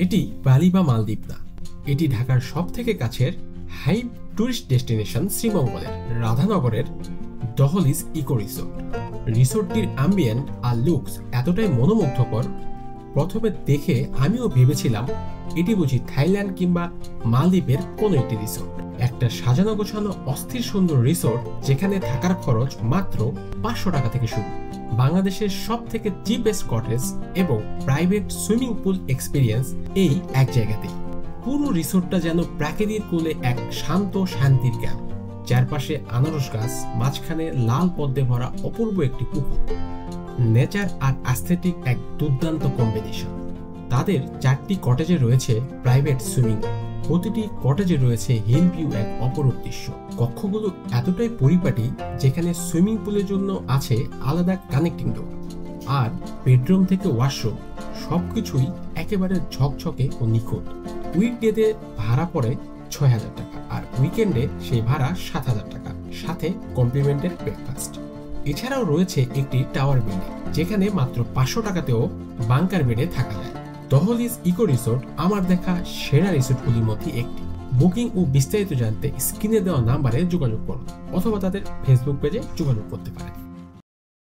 এটি বালি বা মালদ্বীপ না, এটি ঢাকার সব থেকে কাছের হাই টুরিস্ট ডেস্টিনেশন শ্রীমঙ্গলের রাধানগরের দহলিজ ইকো রিসোর্ট। রিসোর্টটির অ্যাম্বিয়েন্ট আর লুকস এতটাই মনোমুগ্ধকর, প্রথমে দেখে আমিও ভেবেছিলাম এটি বুঝি থাইল্যান্ড কিংবা মালদ্বীপের কোনো একটি রিসোর্ট। একটা সাজানো গোছানো অস্থির সুন্দর রিসোর্ট যেখানে থাকার খরচ মাত্র 500 টাকা থেকে শুরু। বাংলাদেশের সব থেকে চিপেস্ট কটেজ এবং প্রাইভেট সুইমিং পুল এক্সপিরিয়েন্স এই এক জায়গাতেই। পুরো রিসোর্টটা যেন প্রাকৃতিক কোলে এক শান্ত শান্তির জ্ঞান। চারপাশে আনারস গাছ, মাঝখানে লাল পদ্মে ভরা অপূর্ব একটি পুকুর। নেচার আর অ্যাস্থেটিক এক দুর্দান্ত কম্বিনেশন। তাদের 4টি কটেজে রয়েছে প্রাইভেট সুইমিং, প্রতিটি কটেজে রয়েছে হিল ভিউ, এক অপরূপ দৃশ্য। কক্ষগুলো এতটাই পরিপাটি যেখানে সুইমিং পুলের জন্য আছে আলাদা কানেক্টিং ডোর, আর বেডরুম থেকে ওয়াশরুম সবকিছুই একেবারে ঝকঝকে ও নিখুঁত। উইকডেতে ভাড়া পড়ে 6000 টাকা, আর উইকেন্ডে সেই ভাড়া 7000 টাকা, সাথে কমপ্লিমেন্টের ব্রেকফাস্ট। এছাড়াও রয়েছে একটি টাওয়ার বিল্ডিং যেখানে মাত্র 500 টাকাতেও বাংকার বেডে থাকা যায়। দহলিজ ইকো রিসোর্ট আমার দেখা সেরা রিসোর্টগুলির মধ্যে একটি। বুকিং ও বিস্তারিত জানতে স্ক্রিনে দেওয়া নাম্বারে যোগাযোগ করুন অথবা তাদের ফেসবুক পেজে যোগাযোগ করতে পারেন।